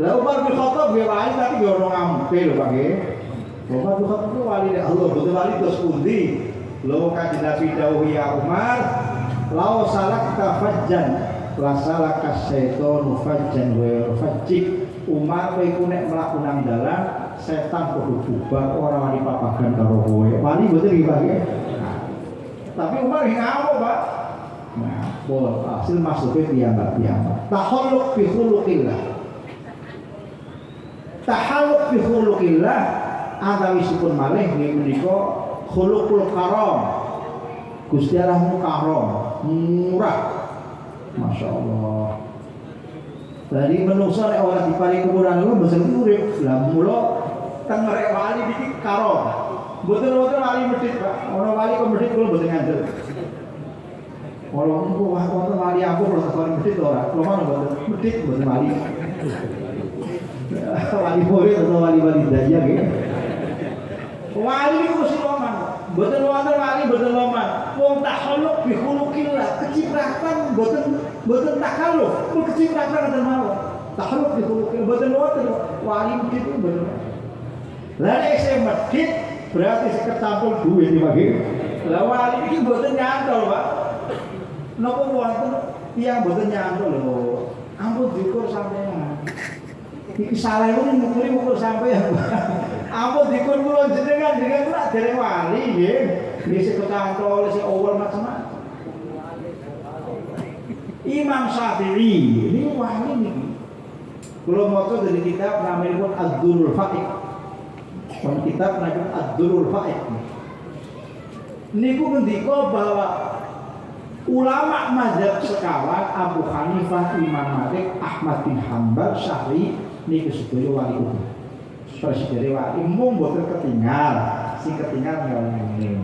Lah Umar bin Khattab nggih wali tapi nggih ono ngamuk lho Pak nggih. Umar bin Khattab itu wali Allah, boten wali terus pundi? Lho Kanjeng Nabi dawuh ya Umar, law salakta fajjan la salaka syaitanu fajjan wa fajjik. Umar kowe iku nek mlaku nang dalan setan kudu bubar ora wani papagan karo kowe. Wali mboten iki Pak. Tapi Umar ngamuk, Pak. Nah, pol hasil masuknya piyambak. Takhalluk bi khuluqillah. Takhalluk bi khuluqillah antawisipun malih nggih menika khuluqul karam. Gusti Allah karam, murah. Masyaallah. Dari menungso nek ora diparingi kemurahan niku mboten urip. Lah mula teng rek wali iki karo. Mboten wonten wali medhit, Pak. Ana wali kok medhit kula mboten ngandel. Ora engko wonten wali aku kula sakon medhit ora. Kula mana mboten medhit mboten wali. Wali murid atau wali-wali daya nggih. Wali niku mesti loman. Mboten wonten wali mboten loman. Wong takhalluk bi khuluqillah, kecipratan mboten takhalluk, mung kecipratan ngoten mawon. Takhalluk bi khuluqillah mboten wonten wali medhit mboten. Lah nek sing medhit berarti sing ketampul duwe iki Pak. Lah wali iki mboten nyantol, Pak. Napa wonten tiyang mboten nyantol lho. Ampun diukur sampeyan. Iki salah niku ngukuri sampeyan. Ampun diukur dipun kula jenengan kula dereng wali nggih. Wis kecantol, wis over macam-macam. Imam Syafi'i ini wali niki. Kula maca dari kitab namanya Ad-Durrul Fa'iq. Kitab namanya Ad-Durrul Fa'iq. Niku ngendika bahwa ulama mazhab sekawan Abu Hanifah, Imam Malik, Ahmad bin Hanbal, Syafi'i niku sedaya wali utuh. Presiden wali mung boten ketinggal, sing ketinggal ngene.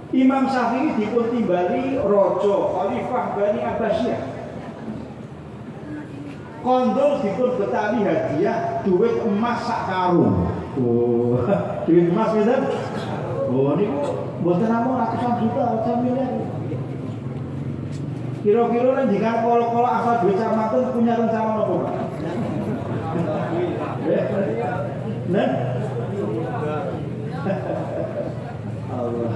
Imam Syafi'i dipun timbali raja Khalifah Bani Abbasiyah. Kondol dipun betani hadiah duit emas sak karung. Oh, duit emas pinten? Oh niku mboten namung ratusan juta, ratusan miliar. Kira-kira nek jika kala-kala asal duit samantun punya rencana apa, Pak? Nah. Allah.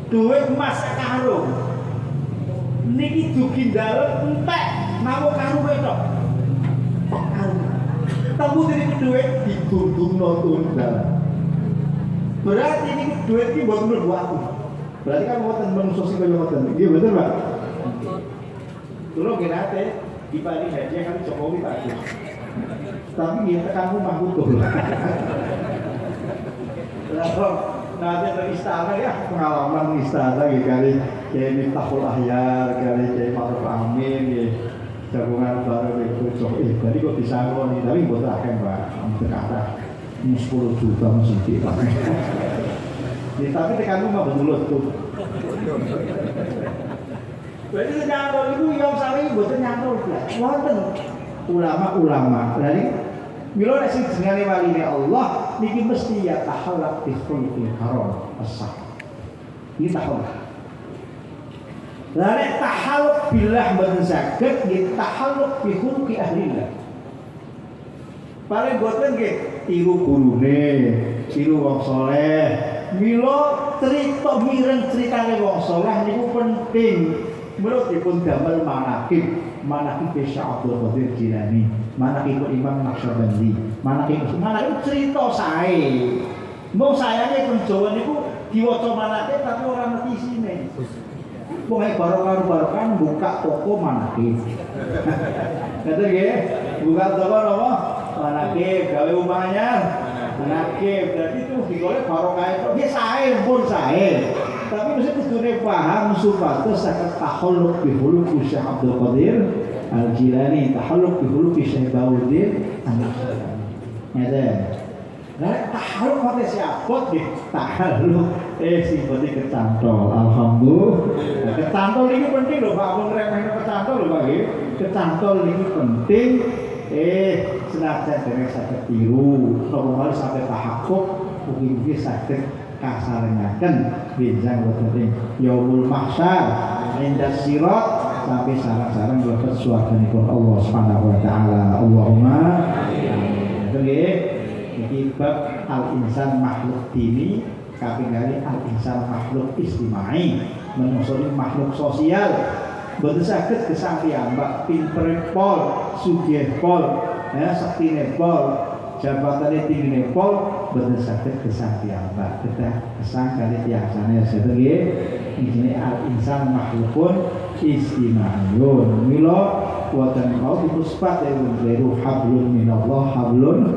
Duit emas karung. Niki dugi dalem entek namung karung tok. Karung. Tamu dari duit digundungno tunggal. Berarti ini duit iki mboten mlebu aku. Berarti kan mboten menungso sing kaya ngoten. Nggih bener, Pak. Kulo nggih nate dipari hadiah kan Jokowi Pak. Tapi nggih tekan rumah utuh. Nanti ke istana ya, pengalaman istana gitu kali kayak Miftahul Ahyar, kali kayak Ma'ruf Amin gitu. Gabungan baru itu jadi kok bisa nih, tapi buat akhir Pak, hampir kata 10 juta masih tidak. Ya, tapi tekan rumah betul tuh. Jadi nyantol itu yang sari buat nyantol lah. Wonten ulama-ulama dari mila nek sing jenenge waline Allah niki mesti ya tahallaq bi khulqil haram as-sah. Iki tahallaq. Lah nek tahallaq billah mboten saged nggih tahallaq bi khulqi ahlillah. Paling boten nggih tiru gurune, tiru wong saleh. Mila crita mireng critane wong saleh niku penting. Mula dipun damel manaqib Syekh Abdul Qadir Jilani, manaqib Imam Naqsyabandi, manaqib cerita sae. Mau sayange teng Jawa niku diwaca manaqib tapi ora ngerti isine. Wong ae barokah-barokah buka toko manaqib. Ngoten nggih? Buka toko apa? Manaqib, gawe umahnya manaqib. Berarti itu digolek barokah itu nggih sae pun sae. Tapi mesti kudune paham supados saged tahalluk bi huluki Syekh Abdul Qadir Al-Jilani, tahalluk bi huluki Syekh Bauddin An-Naqsyabandi. Ngeten. Lah tahalluk mate siapot nggih, tahalluk sing penting kecantol. Alhamdulillah. Kecantol ini penting lho Pak, wong remehne kecantol lho Pak nggih. Kecantol ini penting. Senajan dereng saged tiru, normal sampai tahakkuk, mugi-mugi saged kasarengaken benjang wonten yaumul mahsyar inda sirat sampai sareng-sareng mlebet swarganipun Allah Subhanahu wa taala. Allahumma amin. Nggih, iki bab al-insan makhluk dini, kaping kali al-insan makhluk istimai. Manungsa makhluk sosial. Mboten saged gesang piyambak, pinter pol, sugih pol, saktine pol, jabatane tinggi pol, mboten saged gesang piyambak. Kedah gesang kali biasane sedaya nggih. Iki al-insan makhlukun istimaiyun. Mila wonten mau dipuspat deru hablun minallah hablun.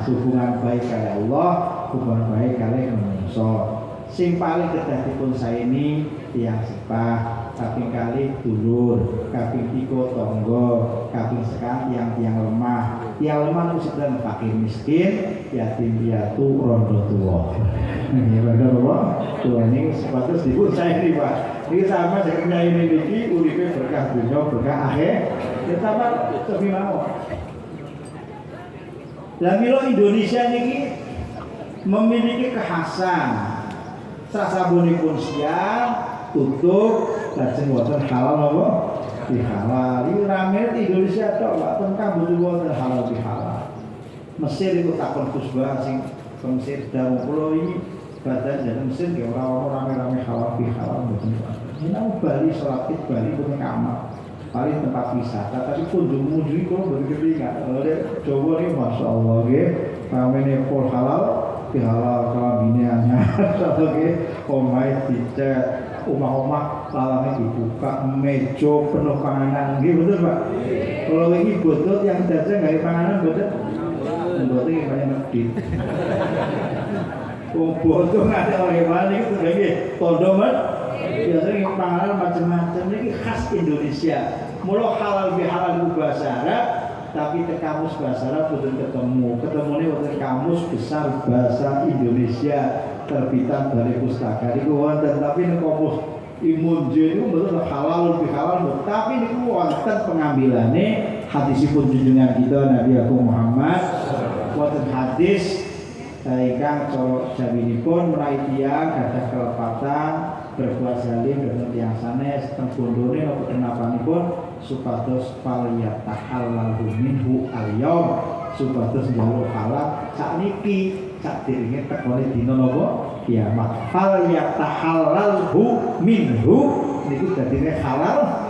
Hubungan baik kali Allah, hubungan baik kali manusia. Sing paling kedah dipun saeni tiyang sepah, kaping kali dulur, kaping 3 tangga, kaping sekan tiang-tiang lemah. Tiang lemah itu sedang fakir miskin, yatim piatu, rondo tua. Ini benar apa? Tua ini sepatutnya dipun saeni Pak. Ini sama dengan ini niki uripe berkah dunia, berkah akhir. Ya sama sepi mawon. Lah mila Indonesia niki memiliki kekhasan. Sasabunipun siang tutup lajeng wonten halal apa? Dihalal. Iki rame di Indonesia tok, Pak. Ten Kamboja wonten halal dihalal. Mesir iku takon Kusbah sing ke Mesir dawuh kula iki badan jan Mesir ya ora rame-rame halal dihalal mboten. Menawa Bali salat Id Bali mboten kamal. Paling tempat wisata, tapi kunjung-kunjungi kula mboten kepingan. Oleh Jawa iki masyaallah nggih, Kamene pol halal, halal kelambine anyar. Oke, omahe dicet, omah-omah lalane dibuka, meja penuh panganan. Nggih betul, Pak? Kalau iki botol yang jajan gawe panganan betul. Botol iki banyak medit. Botol ada orang mana itu lagi tondo men. Biasanya panganan macam-macam ini khas Indonesia. Mula halal bihalal bahasa Arab, tapi ke kamus bahasa Arab belum ketemu. Ketemunya waktu kamus besar bahasa Indonesia terbitan dari pustaka. Itu wonten tapi ini kamus Imunjo itu betul halal bihalal, tapi ini wonten pengambilannya hadisipun junjungan kita Nabi Agung Muhammad. Wonten hadis ingkang cara jawinipun menawi tiyang gadah kelepatan berbuat zalim dhateng tiyang sanes teng bondone napa kenapanipun supados falyatahallahu minhu al-yaum supados njaluk halal sakniki sadurunge tekone dina napa kiamat falyatahallahu minhu niku dadine halal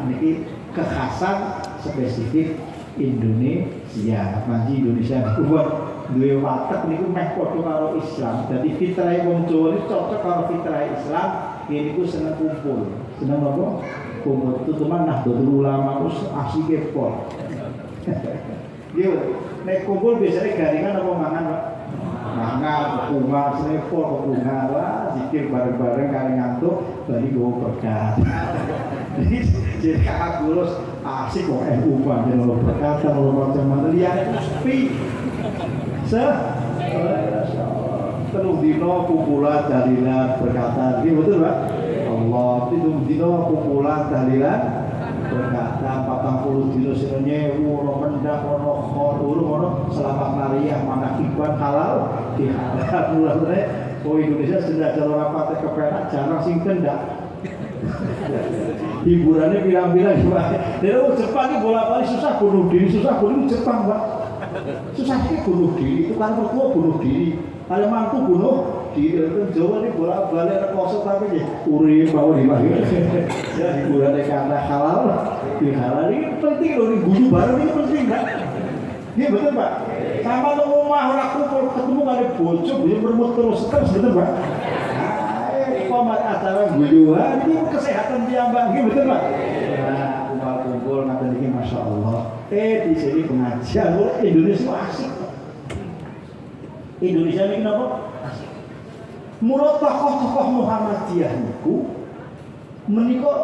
niki kekhasan spesifik Indonesia. Manji Indonesia buat duwe watek niku meh padha karo Islam. Dadi fitrahe wong Jawa iki cocok karo fitrahe Islam. Niku seneng kumpul. Seneng apa? Kumpul. Tutuman Nahdlatul Ulama us asike pol. Yo, nek kumpul biasanya garingan apa mangan, Pak? Mangan, bunga, seneng pol bunga lah, zikir bareng-bareng kali ngantuk, bali go berkat. Jadi kakak gulus asik kok NU panjen lo berkata lo macam-macam lihat sepi penuh dino kumpulan tahlilan berkata ini betul Pak Allah penuh dino kumpulan tahlilan berkata 40 dino sinonye ono mendak ono khorur ono selamat Maria manakiban halal dihalal mulai oh Indonesia sudah jalur rapat kepenak jarang sing kendak hiburannya bilang-bilang Jepang ini bola-balik susah bunuh diri Jepang Pak susah sih bunuh diri itu kan mertua bunuh diri kalau mantu bunuh diri Jawa ini bola-balik rekoso tapi ya urip bawa di bawah ya hiburannya karena halal dihalal ini penting loh ini guyu bareng ini penting Pak ini betul Pak sama rumah orang kumpul ketemu kali bocok dia bermut terus betul Pak komat acara guyuan ini kesehatan piyambak gitu betul Pak. Nah, kumpul ngaten iki masyaallah. Di sini pengajian Indonesia asik. Indonesia ini kenapa? Asik. Mula tokoh-tokoh Muhammadiyah niku menika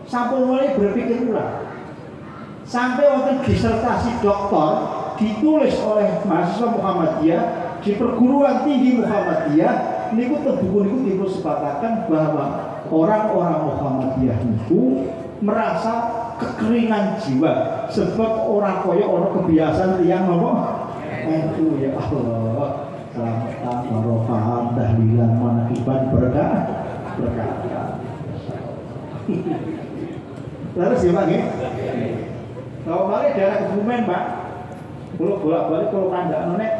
sampun mulai berpikir ulang. Sampai wonten disertasi doktor ditulis oleh mahasiswa Muhammadiyah di perguruan tinggi Muhammadiyah niku buku niku dipun sepakatkan bahwa orang-orang Muhammadiyah niku merasa kekeringan jiwa sebab orang koyo orang kebiasaan yang apa? Itu ya Allah selamatan barokah tahlilan manakiban berkah. Terus ya Pak nggih. Kalau balik daerah Kebumen Pak. Kalau bolak-balik kalau kandhane nek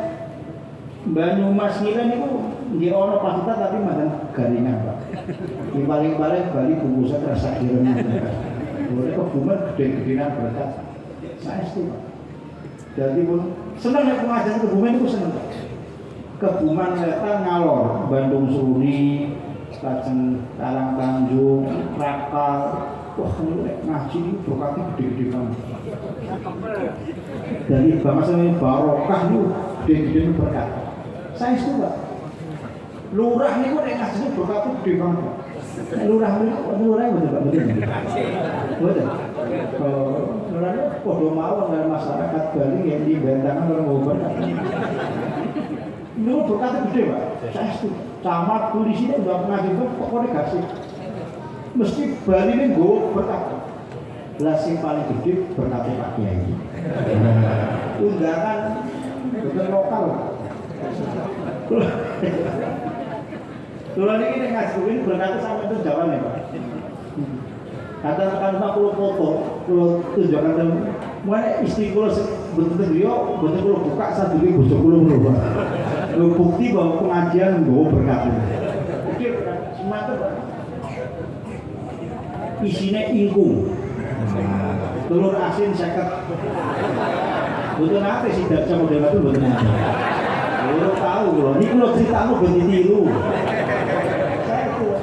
Banyumas ngira niku nggih ana pasita tapi mantan garingan Pak. Di paling-paling Bali bungkusan rasa kirene. Boleh Kebumen gede-gedean berkat. Saestu Pak. Jadi pun seneng nek pengajian Kebumen iku seneng Pak. Kebumen wetan ngalor, Bandung Suri, lajeng Karang Tanjung, Rakal. Wah, nek ngaji iki berkatnya gede-gede banget. Dari bangsa ini barokah niku gede-gede berkat. Saestu Pak. Lurah niku nek ngaji berkatnya gede banget. Lurah betul Pak, betul. Betul. Lurah padha mawon karo masyarakat Bali yang dibentangan karo ngoben. Niku berkatnya gede Pak. Saestu. Camat polisi nek ndak ngaji pokoknya gasih. Mesti Bali ini nggo berkat. Lah sing paling gede berkatnya Pak Kiai. Undangan bukan lokal. Kalau ini ngaji ini berkata sampai itu jawabannya Pak. Katakan 40 foto, kalau tunjukkan dan mana istiqomah betul-betul dia betul-betul buka saat dulu bosok belum berubah. Bukti bahwa pengajian gue berkata. Oke, semata Pak. Isinya ingkung. Telur asin seket. Betul nate sih baca model itu betul nate. Lo tahu loh, ini lo ceritamu ganti tiru. Saya tuh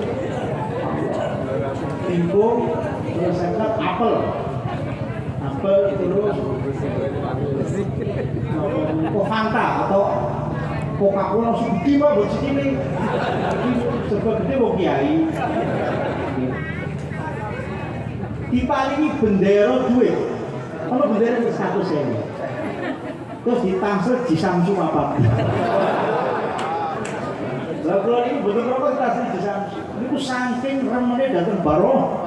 timbung terus saya apel terus Fanta atau Coca-Cola segede pak buat sini seperti mau kiai diparingi bendera duit kalau bendera itu 100.000 terus ditangsel di Samsung apa lah kalau ini betul-betul ditangsel di Samsung itu saking remennya datang baroh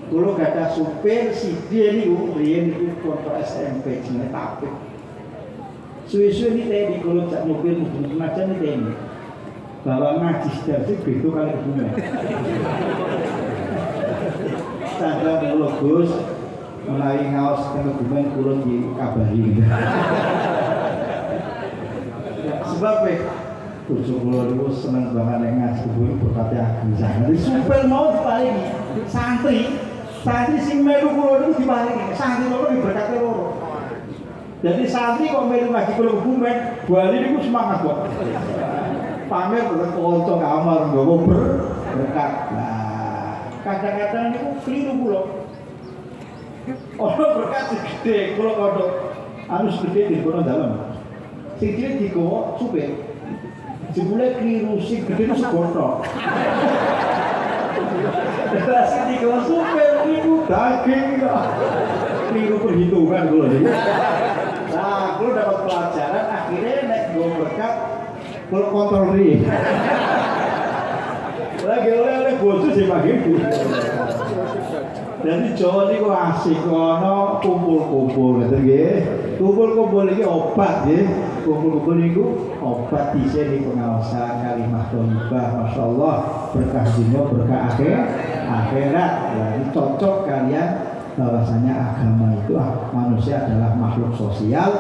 kalau gak ada supir si dia ini rian itu kontra SMP jenis tapik suwe-suwe ini tadi kalau cak mobil mungkin macam ini tadi bahwa ngaji sih begitu kali bunga sadar kalau Gus menawi ngaos kegumen kulon di kabari sebab bojo kula niku seneng banget nek ngaji kuwi berkate aku sangat supir mau diparingi santri sing melu kula niku diparingi santri loro diberkati loro jadi santri kok melu ngaji kula kebumen bali niku semangat kok pamer kok kanca kamar nggawa berkat nah kadang-kadang niku keliru kula ono berkat gede kula kodhok anu gede di kono dalem sing cilik digowo supir jebule keliru sing gede itu segotok sing digowo supir niku daging keliru perhitungan kula niku nah kula dapat pelajaran akhirnya nek nggo berkat kula kontrol riye lagi oleh bojo sing pagi jadi Jawa niku asik ana kumpul-kumpul ngoten nggih. Kumpul-kumpul iki obat nggih. Kumpul-kumpul niku obat dhisik di pengawasan kalimah thayyibah masyaallah berkah dunya berkah akhirat. Ya ini cocok kalian bahwasanya agama itu manusia adalah makhluk sosial.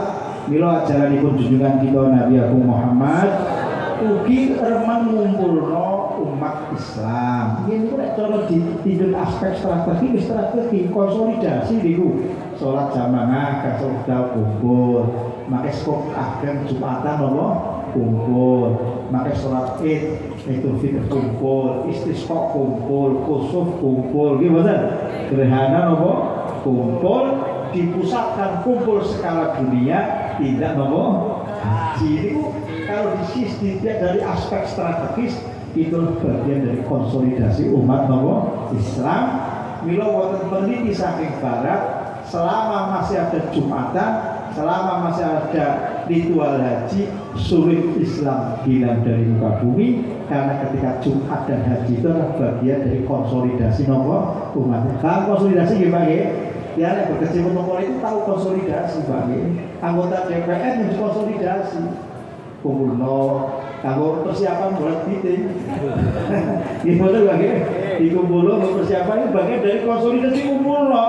Mila ajaranipun junjungan kita Nabi Agung Muhammad ugi remen ngumpulno umat Islam. Ini nek cara ditindun aspek strategi konsolidasi niku salat jamaah kasih kumpul, make skop ageng Jumatan apa kumpul, make salat Id, Idul Fitri kumpul, istisqa kumpul, kusuf kumpul, nggih mboten? Gerhana apa kumpul dipusatkan kumpul skala dunia tidak apa haji niku kalau dilihat dari aspek strategis itu bagian dari konsolidasi umat Islam. Mila wonten peneliti saking barat selama masih ada Jumatan, selama masih ada ritual haji, sulit Islam hilang dari muka bumi karena ketika Jumat dan haji itu adalah bagian dari konsolidasi umat. Kalau konsolidasi gimana ya? Ya, nek berkecimpung politik tahu konsolidasi, Pak. Anggota DPR yang konsolidasi. Kumpulno kanggo persiapan buat meeting. Gimana lagi? Dikumpulno untuk persiapan itu bagian dari konsolidasi kumpulno.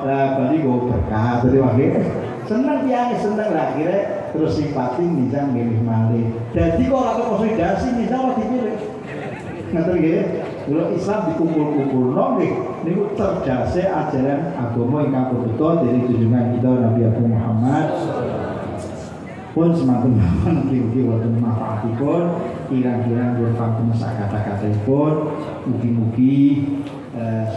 Lah bali go berkah dari wae. Seneng piye seneng lah kira terus simpati minjang milih malih. Jadi kok ora konsolidasi minjang dipilih. Ngaten nggih. Kalau Islam dikumpul-kumpulno nggih niku cerdase ajaran agama ingkang betul dari junjungan kita Nabi Muhammad pun semakin mungkin wonten manfaatipun kirang-kirang berpangken kata-kataipun mugi-mugi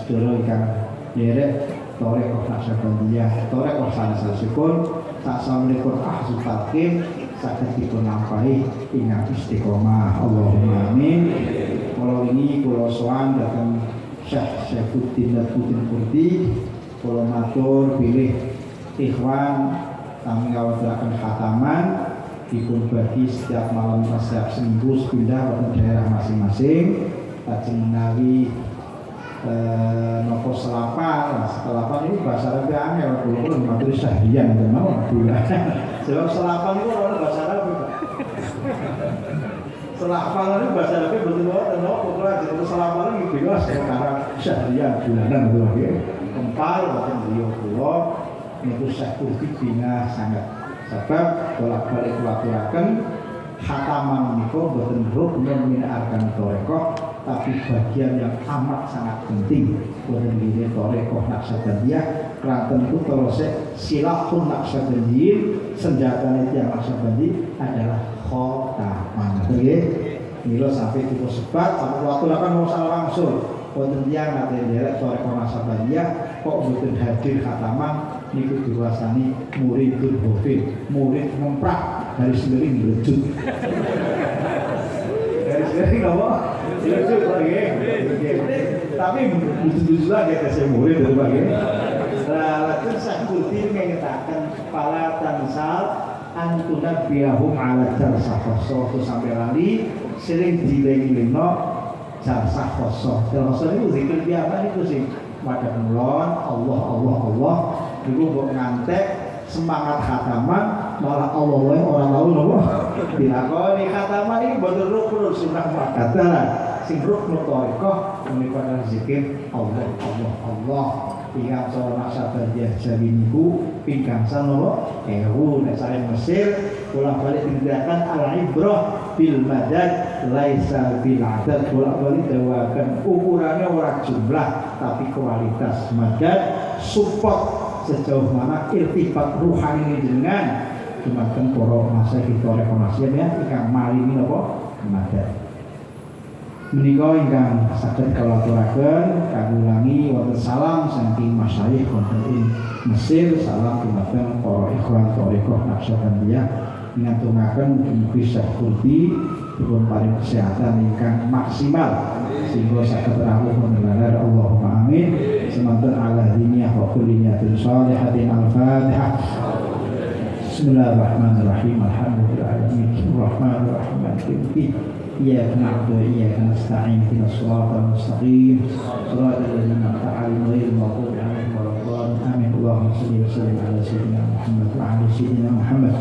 sedaya ingkang derek torek Naksabandiyah torek sanesipun saksampunipun ahzub talqin saged dipun lampahi ingkang istiqomah Allahumma amin. Kalau ini kula sowan dhateng Syekh Saifuddin Kurdi kula matur bilih ikhwan kami ngawadaken khataman dipun bagi setiap malam setiap seminggu pindah ke daerah masing-masing lajeng menawi nopo selapan ini bahasa Arab angel kula matur sahriyan teman sebab selapan itu ora bahasa Arab selapan itu bahasa Arab betul-betul pokoknya jadi selapan itu bebas sekarang sahriyan bulanan itu lagi kempal wonten beliau kula niku Saifuddin bina sangat sebab bolak-balik kulaturaken khataman niku boten rukun min arkan thariqah tapi bagian yang amat sangat penting boten dene thariqah Naksabandiyah Keraton itu terus silahun Naqsyabandi, senjatanya yang Naqsyabandi adalah khotaman. Oke, milo sampai tipe sebat, sampai waktu akan mau salah langsung. Wonten tiyang nate nderek sore Naqsyabandiyah kok mboten hadir khataman niku diwasani muridul hufid, murid ngemprak dari sendiri ngelejut. Dari sendiri apa? Ngelejut lagi. Tapi lucu-lucu lagi saya murid dari bagian. Lalu Sakuti mengatakan pala tansal antuna biahum ala jarsah khosoh sampai lali sering dileng-lengno jarsah khosoh. Jarsah itu zikir biasa itu sih. Pada mulon Allah Allah Allah itu buat ngantek semangat khataman malah Allah orang tahu nopo dilakoni khataman ini betul rukun sunnah muakkadah sing rukun thariqah menika zikir Allah Allah Allah. Ingkang saha Naqsyabandiyah Jaminiku pinggang sanowo nek saking Mesir bolak-balik tindakan al-ibrah bil madad laisa bil adad, bolak-balik dawakan ukurannya ora jumlah tapi kualitas madad support sejauh mana irtibat ruhani dengan dumateng para masyayikh rekonasian ya ingkang maringi napa madad. Menika ingkang saged kalaturaken kagulangi wonten salam saking masyayikh wonten ing Mesir, salam dumateng para ikhwan thariqah Naqsyabandiyah ngaturaken mugi Syekh dipun paring kesehatan ingkang maksimal sehingga saged rawuh menalar Allahumma amin. Semanten ala diniyah wa kulli niyatin shalihatin al-Fatihah. Bismillahirrahmanirrahim. Alhamdulillahirabbil rahmanir rahim. Iyyaka na'budu wa iyyaka nasta'in ihdinas siratal mustaqim siratal ladzina an'amta 'alaihim ghairil maghdubi 'alaihim waladdallin amin. Allahumma shalli wa sallim 'ala sayyidina Muhammad wa 'ala sayyidina Muhammad.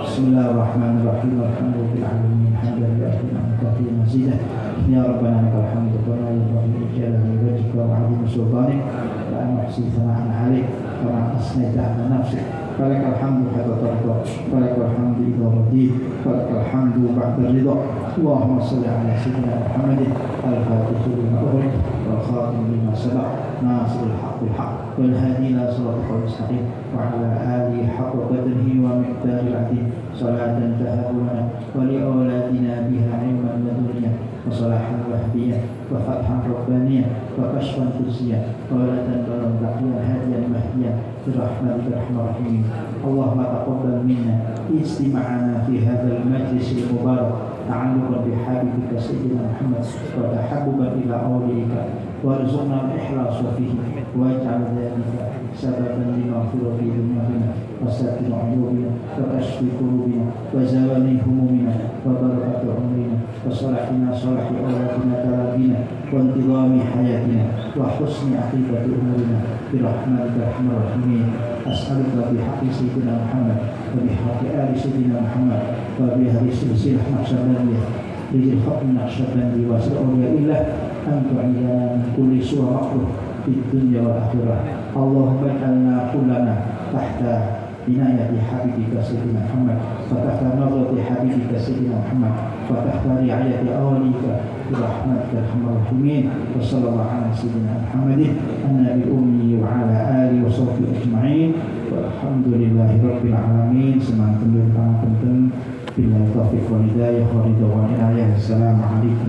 Bismillahirrahmanirrahim. Alhamdulillahil alamin. Hamdalillah katsiran mazidah. Ya rabbana lakal hamdu wa la ilaha illa anta wajhika wa 'azimi sultanik wa ansi sana'an 'alaik wa asnaita 'ala nafsik. Falakal hamdu hatta tarda, falakal hamdu idza radit, falakal hamdu ba'da ridha. Allahumma shalli ala sayyidina Muhammadin al-fatihil lima ughliq wal khatim lima sabaq nasiril haqqil haqq wal hadi ila siratal mustaqim wa ala alihi haqqa qadrihi wa miqdaril 'azim. Salatan tahduna wa li auladina biha ilman ladunniya wa salahan wahdiyah wa fathan rabbaniyah wa kashfan kursiyah wa walatan baron taqiyah hadiyan mahdiyah birahmatika arhamar rahimin. Allahumma taqabbal minna istima'ana fi hadzal majlisil mubarak ta'alluqan bihabibika sayyidina Muhammad wa tahabbuban ila awliyika warzuqna al-ikhlas fihi waj'al dhalika sababan limaghfirati dhunubina wa satri 'uyubina wa kashfi qulubina wa zawali humumina wa barakati umrina wa salahina salahi awlatina talabina wa intidami hayatina wa husni aqibati umurina birahmatika arhamar rahimin. As'aluka bihaqqi sayyidina Muhammad wa bihaqqi ali sayyidina Muhammad wa bihari silsilah Naqsyabandiyah lijil haqqi Naqsyabandi wa sa'uliyillah an tu'idana min kulli su'a makruh fid dunya wal akhirah. Allahumma ij'alna kullana tahta inayati habibika sayyidina Muhammad wa tahta nadrati habibika sayyidina Muhammad wa tahta ri'ayati awlika birahmatika arhamar rahimin. Wa sallallahu ala sayyidina Muhammadin an-nabiy ummi wa ala alihi wa sahbihi ajma'in walhamdulillahi rabbil alamin. Semanten pangapunten billahi taufiq wal hidayah wa ridha wal inayah. Assalamualaikum.